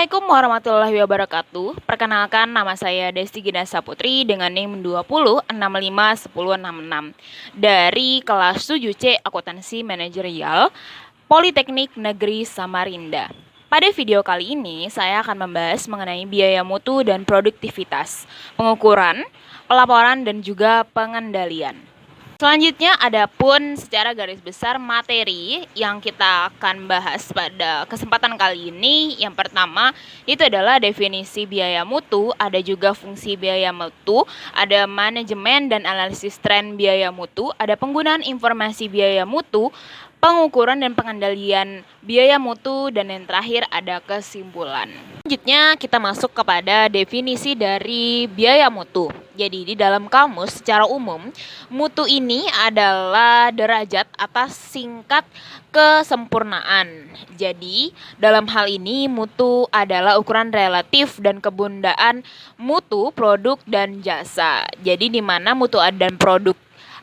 Assalamualaikum warahmatullahi wabarakatuh. Perkenalkan, nama saya Desti Ginasa Putri dengan NIM 20651066 dari kelas 7C Akuntansi Manajerial Politeknik Negeri Samarinda. Pada video kali ini, saya akan membahas mengenai biaya mutu dan produktivitas, pengukuran, pelaporan, dan juga pengendalian. Selanjutnya, adapun secara garis besar materi yang kita akan bahas pada kesempatan kali ini, yang pertama itu adalah definisi biaya mutu, ada juga fungsi biaya mutu, ada manajemen dan analisis tren biaya mutu, ada penggunaan informasi biaya mutu, pengukuran dan pengendalian biaya mutu, dan yang terakhir ada kesimpulan. Selanjutnya kita masuk kepada definisi dari biaya mutu. Jadi di dalam kamus secara umum, mutu ini adalah derajat atas singkat kesempurnaan. Jadi dalam hal ini mutu adalah ukuran relatif dan kebundaan mutu produk dan jasa. Jadi di mana mutu dan produk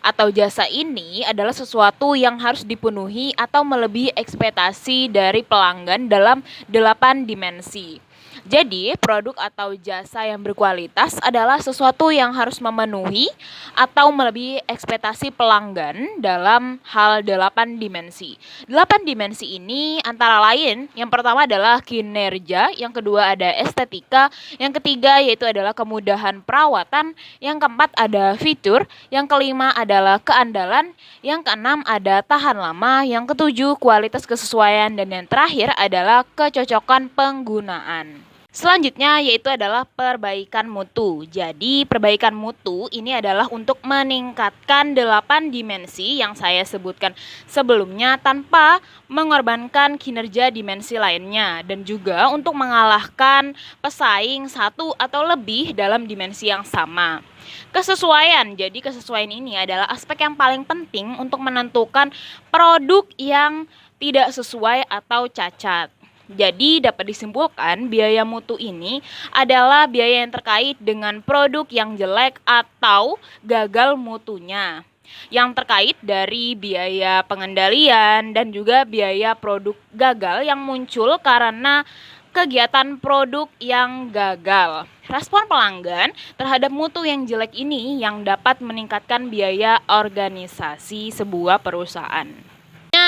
atau jasa ini adalah sesuatu yang harus dipenuhi atau melebihi ekspektasi dari pelanggan dalam 8 dimensi. Jadi, produk atau jasa yang berkualitas adalah sesuatu yang harus memenuhi atau melebihi ekspektasi pelanggan dalam hal 8 dimensi. 8 dimensi ini antara lain, yang pertama adalah kinerja, yang kedua ada estetika, yang ketiga yaitu adalah kemudahan perawatan, yang keempat ada fitur, yang kelima adalah keandalan, yang keenam ada tahan lama, yang ketujuh kualitas kesesuaian, dan yang terakhir adalah kecocokan penggunaan. Selanjutnya yaitu adalah perbaikan mutu. Jadi perbaikan mutu ini adalah untuk meningkatkan 8 dimensi yang saya sebutkan sebelumnya tanpa mengorbankan kinerja dimensi lainnya, dan juga untuk mengalahkan pesaing satu atau lebih dalam dimensi yang sama. Kesesuaian. Jadi kesesuaian ini adalah aspek yang paling penting untuk menentukan produk yang tidak sesuai atau cacat. Jadi dapat disimpulkan biaya mutu ini adalah biaya yang terkait dengan produk yang jelek atau gagal mutunya, yang terkait dari biaya pengendalian dan juga biaya produk gagal yang muncul karena kegiatan produk yang gagal. Respon pelanggan terhadap mutu yang jelek ini yang dapat meningkatkan biaya organisasi sebuah perusahaan.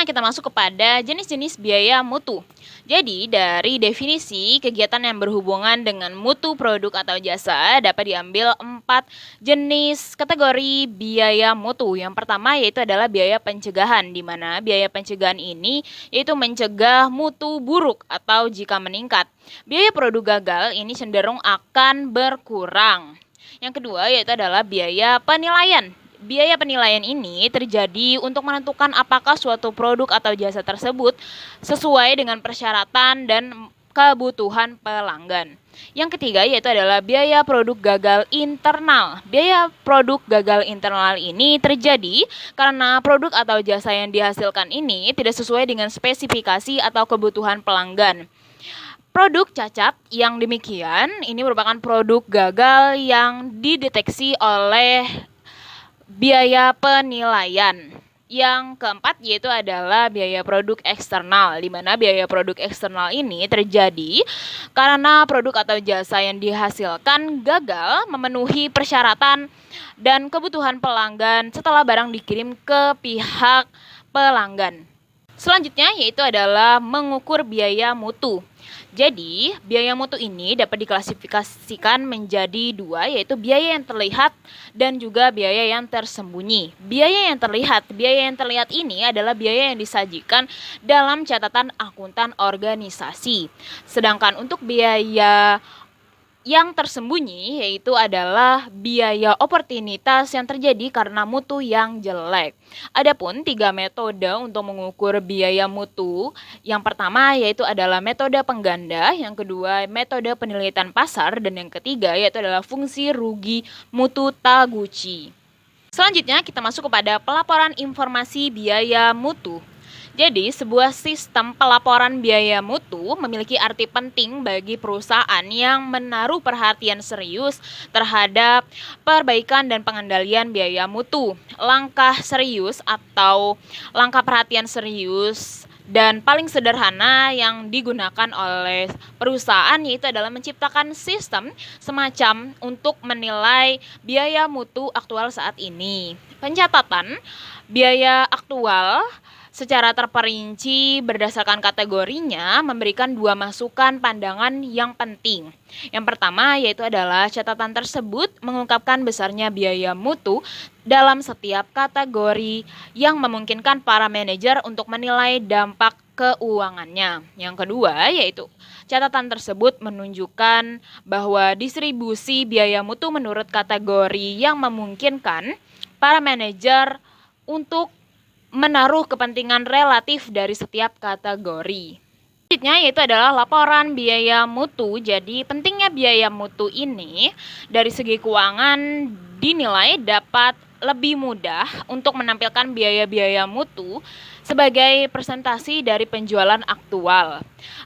Kita masuk kepada jenis-jenis biaya mutu. Jadi dari definisi kegiatan yang berhubungan dengan mutu produk atau jasa dapat diambil 4 jenis kategori biaya mutu. Yang pertama yaitu adalah biaya pencegahan, di mana biaya pencegahan ini yaitu mencegah mutu buruk atau jika meningkat. Biaya produk gagal ini cenderung akan berkurang. Yang kedua yaitu adalah biaya penilaian. Biaya penilaian ini terjadi untuk menentukan apakah suatu produk atau jasa tersebut sesuai dengan persyaratan dan kebutuhan pelanggan. Yang ketiga yaitu adalah biaya produk gagal internal. Biaya produk gagal internal ini terjadi karena produk atau jasa yang dihasilkan ini tidak sesuai dengan spesifikasi atau kebutuhan pelanggan. Produk cacat yang demikian ini merupakan produk gagal yang dideteksi oleh biaya penilaian. Yang keempat yaitu adalah biaya produk eksternal, di mana biaya produk eksternal ini terjadi karena produk atau jasa yang dihasilkan gagal memenuhi persyaratan dan kebutuhan pelanggan setelah barang dikirim ke pihak pelanggan. Selanjutnya yaitu adalah mengukur biaya mutu. Jadi, biaya mutu ini dapat diklasifikasikan menjadi 2, yaitu biaya yang terlihat dan juga biaya yang tersembunyi. Biaya yang terlihat ini adalah biaya yang disajikan dalam catatan akuntan organisasi. Sedangkan untuk biaya yang tersembunyi yaitu adalah biaya oportunitas yang terjadi karena mutu yang jelek. Adapun 3 metode untuk mengukur biaya mutu. Yang pertama yaitu adalah metode pengganda, yang kedua metode penelitian pasar, dan yang ketiga yaitu adalah fungsi rugi mutu Taguchi. Selanjutnya kita masuk kepada pelaporan informasi biaya mutu. Jadi, sebuah sistem pelaporan biaya mutu memiliki arti penting bagi perusahaan yang menaruh perhatian serius terhadap perbaikan dan pengendalian biaya mutu. Langkah serius atau langkah perhatian serius dan paling sederhana yang digunakan oleh perusahaan yaitu adalah menciptakan sistem semacam untuk menilai biaya mutu aktual saat ini. Pencatatan biaya aktual secara terperinci berdasarkan kategorinya memberikan dua masukan pandangan yang penting. Yang pertama yaitu adalah catatan tersebut mengungkapkan besarnya biaya mutu dalam setiap kategori yang memungkinkan para manajer untuk menilai dampak keuangannya. Yang kedua yaitu catatan tersebut menunjukkan bahwa distribusi biaya mutu menurut kategori yang memungkinkan para manajer untuk menaruh kepentingan relatif dari setiap kategori. Selanjutnya yaitu adalah laporan biaya mutu. Jadi pentingnya biaya mutu ini dari segi keuangan dinilai dapat lebih mudah untuk menampilkan biaya-biaya mutu sebagai presentasi dari penjualan aktual.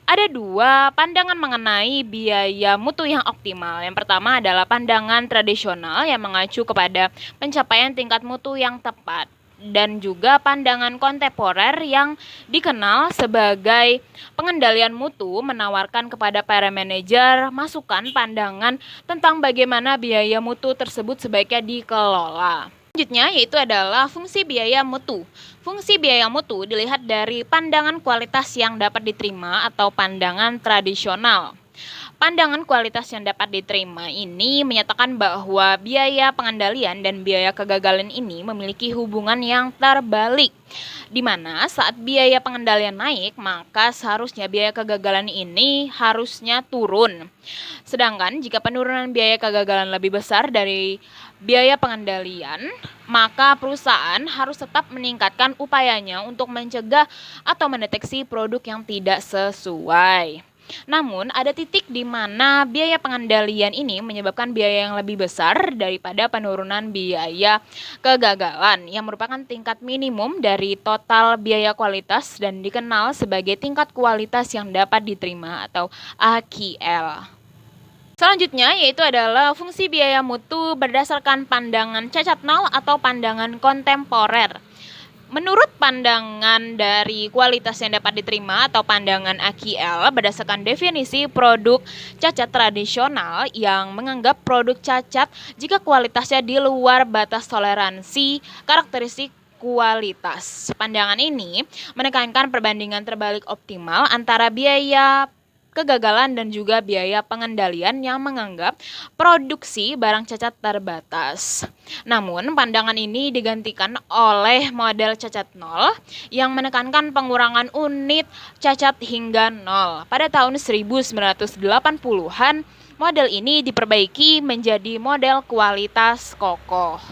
Ada dua pandangan mengenai biaya mutu yang optimal. Yang pertama adalah pandangan tradisional yang mengacu kepada pencapaian tingkat mutu yang tepat, dan juga pandangan kontemporer yang dikenal sebagai pengendalian mutu menawarkan kepada para manajer masukan pandangan tentang bagaimana biaya mutu tersebut sebaiknya dikelola. Selanjutnya yaitu adalah fungsi biaya mutu. Fungsi biaya mutu dilihat dari pandangan kualitas yang dapat diterima atau pandangan tradisional. Pandangan kualitas yang dapat diterima ini menyatakan bahwa biaya pengendalian dan biaya kegagalan ini memiliki hubungan yang terbalik, di mana saat biaya pengendalian naik, maka seharusnya biaya kegagalan ini harusnya turun. Sedangkan jika penurunan biaya kegagalan lebih besar dari biaya pengendalian, maka perusahaan harus tetap meningkatkan upayanya untuk mencegah atau mendeteksi produk yang tidak sesuai. Namun, ada titik di mana biaya pengendalian ini menyebabkan biaya yang lebih besar daripada penurunan biaya kegagalan yang merupakan tingkat minimum dari total biaya kualitas dan dikenal sebagai tingkat kualitas yang dapat diterima atau AQL. Selanjutnya yaitu adalah fungsi biaya mutu berdasarkan pandangan cacat nol atau pandangan kontemporer. Menurut pandangan dari kualitas yang dapat diterima atau pandangan AQL berdasarkan definisi produk cacat tradisional yang menganggap produk cacat jika kualitasnya di luar batas toleransi karakteristik kualitas. Pandangan ini menekankan perbandingan terbalik optimal antara biaya kegagalan dan juga biaya pengendalian yang menganggap produksi barang cacat terbatas. Namun, pandangan ini digantikan oleh model cacat nol yang menekankan pengurangan unit cacat hingga nol. Pada tahun 1980-an, model ini diperbaiki menjadi model kualitas kokoh.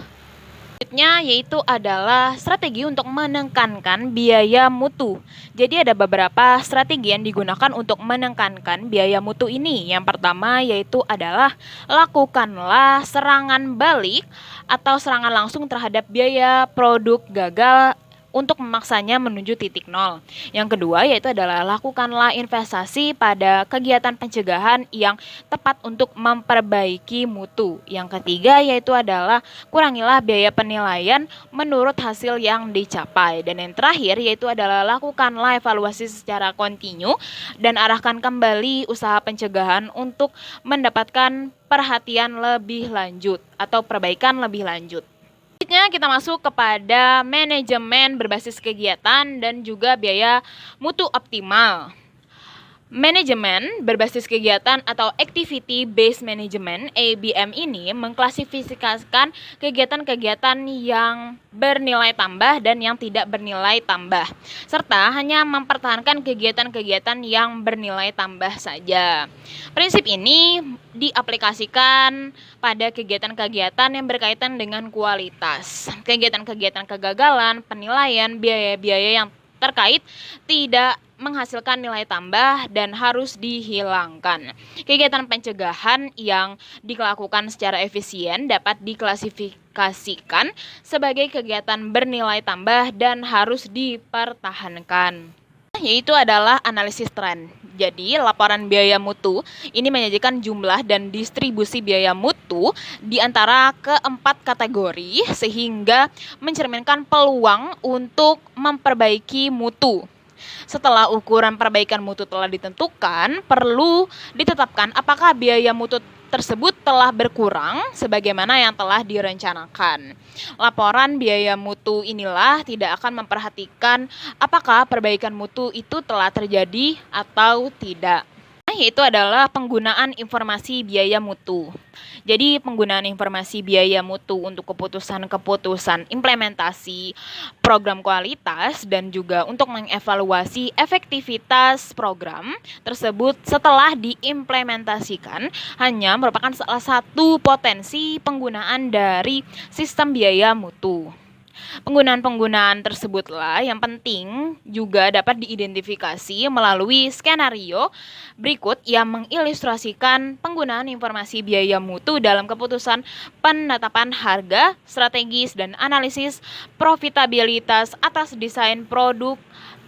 Selanjutnya yaitu adalah strategi untuk menekankan biaya mutu. Jadi ada beberapa strategi yang digunakan untuk menekankan biaya mutu ini. Yang pertama yaitu adalah lakukanlah serangan balik atau serangan langsung terhadap biaya produk gagal untuk memaksanya menuju titik nol. Yang kedua yaitu adalah lakukanlah investasi pada kegiatan pencegahan yang tepat untuk memperbaiki mutu. Yang ketiga yaitu adalah kurangilah biaya penilaian menurut hasil yang dicapai. Dan yang terakhir yaitu adalah lakukanlah evaluasi secara kontinu dan arahkan kembali usaha pencegahan untuk mendapatkan perhatian lebih lanjut atau perbaikan lebih lanjut. Selanjutnya kita masuk kepada manajemen berbasis kegiatan dan juga biaya mutu optimal. Manajemen berbasis kegiatan atau Activity Based Management (ABM) ini mengklasifikasikan kegiatan-kegiatan yang bernilai tambah dan yang tidak bernilai tambah, serta hanya mempertahankan kegiatan-kegiatan yang bernilai tambah saja. Prinsip ini diaplikasikan pada kegiatan-kegiatan yang berkaitan dengan kualitas. Kegiatan-kegiatan kegagalan, penilaian, biaya-biaya yang terkait tidak menghasilkan nilai tambah dan harus dihilangkan. Kegiatan pencegahan yang dilakukan secara efisien dapat diklasifikasikan sebagai kegiatan bernilai tambah dan harus dipertahankan. Yaitu adalah analisis tren. Jadi, laporan biaya mutu ini menyajikan jumlah dan distribusi biaya mutu di antara keempat kategori sehingga mencerminkan peluang untuk memperbaiki mutu. Setelah ukuran perbaikan mutu telah ditentukan, perlu ditetapkan apakah biaya mutu tersebut telah berkurang sebagaimana yang telah direncanakan. Laporan biaya mutu inilah tidak akan memperhatikan apakah perbaikan mutu itu telah terjadi atau tidak. Yaitu adalah penggunaan informasi biaya mutu. Jadi penggunaan informasi biaya mutu untuk keputusan-keputusan implementasi program kualitas dan juga untuk mengevaluasi efektivitas program tersebut setelah diimplementasikan hanya merupakan salah satu potensi penggunaan dari sistem biaya mutu. Penggunaan-penggunaan tersebutlah yang penting juga dapat diidentifikasi melalui skenario berikut yang mengilustrasikan penggunaan informasi biaya mutu dalam keputusan penetapan harga, strategis, dan analisis profitabilitas atas desain produk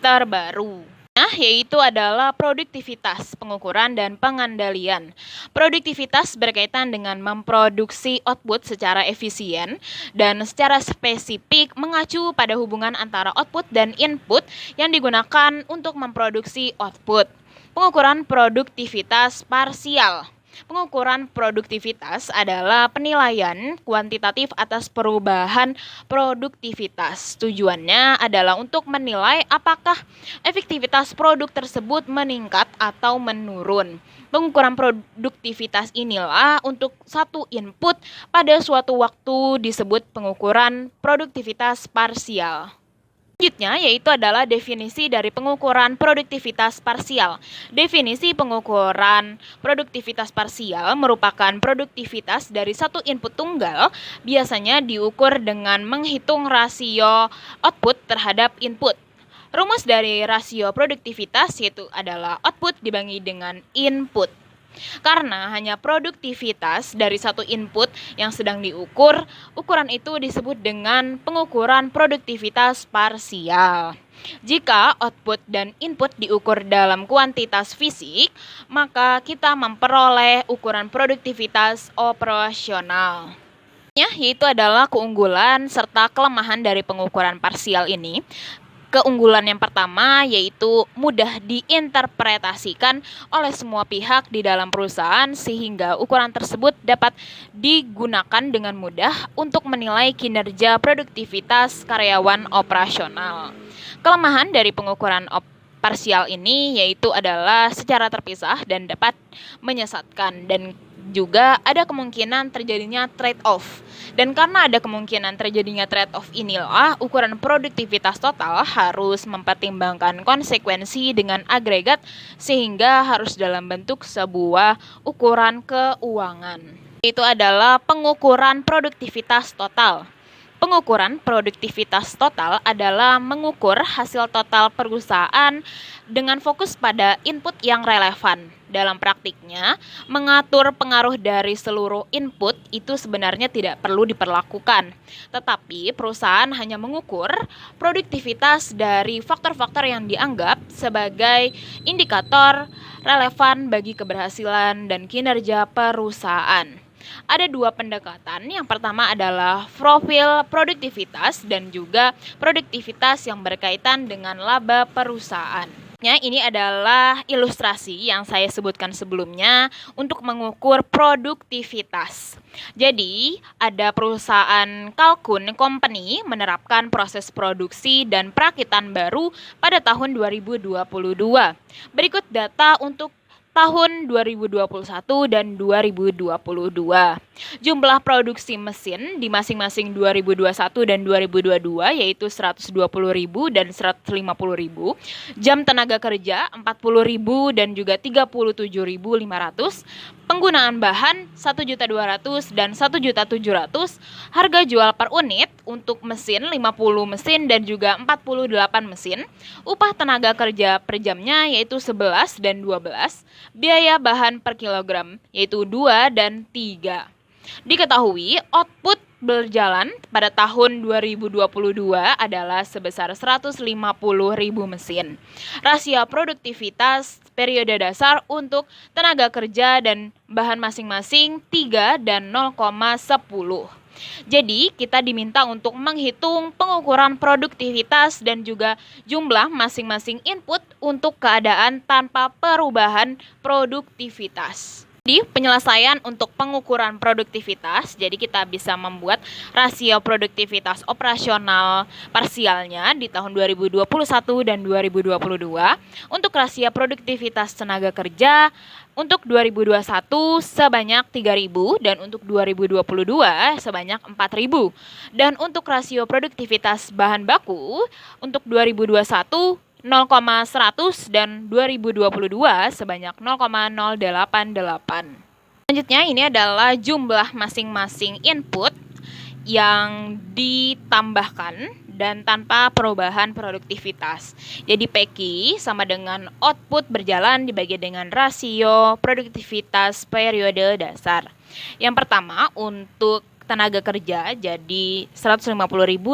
terbaru. Yaitu adalah produktivitas, pengukuran, dan pengandalian. Produktivitas berkaitan dengan memproduksi output secara efisien dan secara spesifik mengacu pada hubungan antara output dan input yang digunakan untuk memproduksi output. Pengukuran produktivitas parsial. Pengukuran produktivitas adalah penilaian kuantitatif atas perubahan produktivitas. Tujuannya adalah untuk menilai apakah efektivitas produk tersebut meningkat atau menurun. Pengukuran produktivitas inilah untuk satu input pada suatu waktu disebut pengukuran produktivitas parsial. Selanjutnya yaitu adalah definisi dari pengukuran produktivitas parsial. Definisi pengukuran produktivitas parsial merupakan produktivitas dari satu input tunggal, biasanya diukur dengan menghitung rasio output terhadap input. Rumus dari rasio produktivitas yaitu adalah output dibagi dengan input. Karena hanya produktivitas dari satu input yang sedang diukur, ukuran itu disebut dengan pengukuran produktivitas parsial. Jika output dan input diukur dalam kuantitas fisik, maka kita memperoleh ukuran produktivitas operasional. Yaitu adalah keunggulan serta kelemahan dari pengukuran parsial ini. Keunggulan yang pertama yaitu mudah diinterpretasikan oleh semua pihak di dalam perusahaan sehingga ukuran tersebut dapat digunakan dengan mudah untuk menilai kinerja produktivitas karyawan operasional. Kelemahan dari pengukuran parsial ini yaitu adalah secara terpisah dan dapat menyesatkan dan juga ada kemungkinan terjadinya trade-off. Dan karena ada kemungkinan terjadinya trade-off inilah, ukuran produktivitas total harus mempertimbangkan konsekuensi dengan agregat sehingga harus dalam bentuk sebuah ukuran keuangan. Itu adalah pengukuran produktivitas total. Pengukuran produktivitas total adalah mengukur hasil total perusahaan dengan fokus pada input yang relevan. Dalam praktiknya, mengatur pengaruh dari seluruh input itu sebenarnya tidak perlu diperlakukan. Tetapi perusahaan hanya mengukur produktivitas dari faktor-faktor yang dianggap sebagai indikator relevan bagi keberhasilan dan kinerja perusahaan. Ada dua pendekatan. Yang pertama adalah profil produktivitas dan juga produktivitas yang berkaitan dengan laba perusahaan. Ini adalah ilustrasi yang saya sebutkan sebelumnya untuk mengukur produktivitas. Jadi, ada perusahaan kalkun company menerapkan proses produksi dan perakitan baru pada tahun 2022. Berikut data untuk tahun 2021 dan 2022. Jumlah produksi mesin di masing-masing 2021 dan 2022 yaitu 120.000 dan 150.000. Jam tenaga kerja 40.000 dan juga 37.500. Penggunaan bahan 1.200.000 dan 1.700.000. Harga jual per unit untuk mesin 50 mesin dan juga 48 mesin. Upah tenaga kerja per jamnya yaitu 11 dan 12. Biaya bahan per kilogram yaitu 2 dan 3. Diketahui output berjalan pada tahun 2022 adalah sebesar 150.000 mesin. Rasio produktivitas periode dasar untuk tenaga kerja dan bahan masing-masing 3 dan 0,10. Jadi, kita diminta untuk menghitung pengukuran produktivitas dan juga jumlah masing-masing input untuk keadaan tanpa perubahan produktivitas. Di penyelesaian untuk pengukuran produktivitas, jadi kita bisa membuat rasio produktivitas operasional parsialnya di tahun 2021 dan 2022 untuk rasio produktivitas tenaga kerja untuk 2021 sebanyak 3.000 dan untuk 2022 sebanyak 4.000. Dan untuk rasio produktivitas bahan baku untuk 2021 0,100 dan 2022 sebanyak 0,088. Selanjutnya ini adalah jumlah masing-masing input yang ditambahkan dan tanpa perubahan produktivitas. Jadi PQ sama dengan output berjalan dibagi dengan rasio produktivitas periode dasar. Yang pertama untuk tenaga kerja, jadi 150.000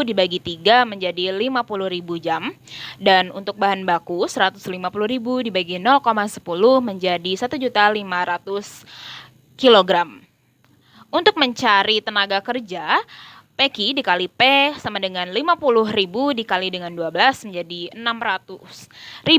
dibagi 3 menjadi 50.000 jam. Dan untuk bahan baku 150.000 dibagi 0,10 menjadi 1.500.000 kilogram. Untuk mencari tenaga kerja, PQ dikali P sama dengan 50.000 dikali dengan 12 menjadi 600.000.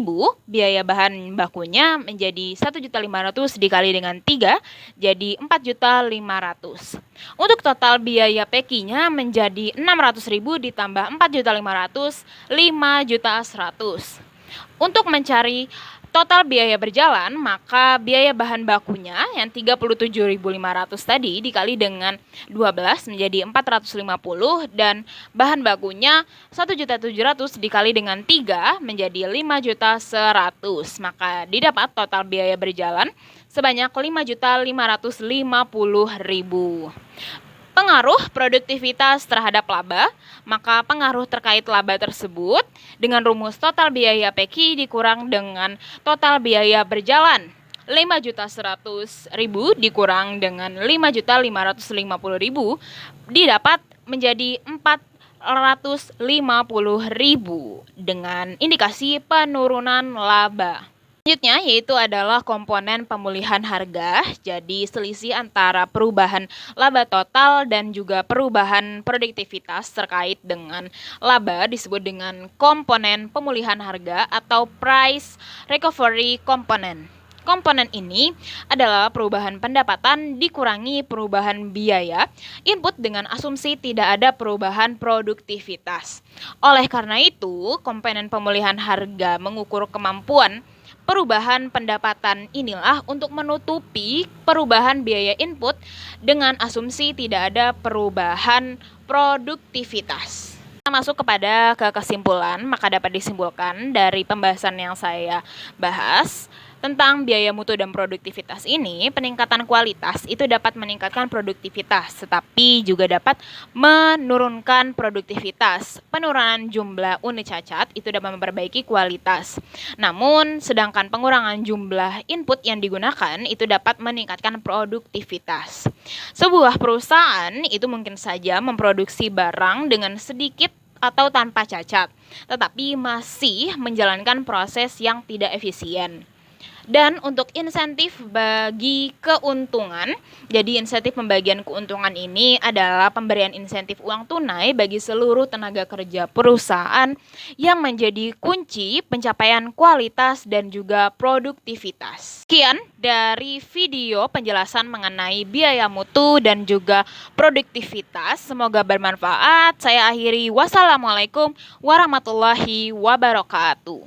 Biaya bahan bakunya menjadi 1.500.000 dikali dengan 3 jadi 4.500.000. Untuk total biaya PQ-nya menjadi 600.000 ditambah 4.500.000 5.100.000. Untuk mencari total biaya berjalan, maka biaya bahan bakunya yang 37.500 tadi dikali dengan 12 menjadi 450 dan bahan bakunya 1.700.000 dikali dengan 3 menjadi 5.100.000. Maka didapat total biaya berjalan sebanyak 5.550.000. Pengaruh produktivitas terhadap laba, maka pengaruh terkait laba tersebut dengan rumus total biaya PQ dikurang dengan total biaya berjalan 5.100.000 dikurang dengan 5.550.000 didapat menjadi 450.000 dengan indikasi penurunan laba. Selanjutnya yaitu adalah komponen pemulihan harga, jadi selisih antara perubahan laba total dan juga perubahan produktivitas terkait dengan laba disebut dengan komponen pemulihan harga atau price recovery component. Komponen ini adalah perubahan pendapatan dikurangi perubahan biaya input dengan asumsi tidak ada perubahan produktivitas. Oleh karena itu, komponen pemulihan harga mengukur kemampuan perubahan pendapatan inilah untuk menutupi perubahan biaya input dengan asumsi tidak ada perubahan produktivitas. Kita masuk kepada kesimpulan, maka dapat disimpulkan dari pembahasan yang saya bahas tentang biaya mutu dan produktivitas ini, peningkatan kualitas itu dapat meningkatkan produktivitas, tetapi juga dapat menurunkan produktivitas. Penurunan jumlah unit cacat itu dapat memperbaiki kualitas. Namun, sedangkan pengurangan jumlah input yang digunakan itu dapat meningkatkan produktivitas. Sebuah perusahaan itu mungkin saja memproduksi barang dengan sedikit atau tanpa cacat, tetapi masih menjalankan proses yang tidak efisien. Dan untuk insentif bagi keuntungan, jadi insentif pembagian keuntungan ini adalah pemberian insentif uang tunai bagi seluruh tenaga kerja perusahaan yang menjadi kunci pencapaian kualitas dan juga produktivitas. Sekian dari video penjelasan mengenai biaya mutu dan juga produktivitas. Semoga bermanfaat. Saya akhiri. Wassalamualaikum warahmatullahi wabarakatuh.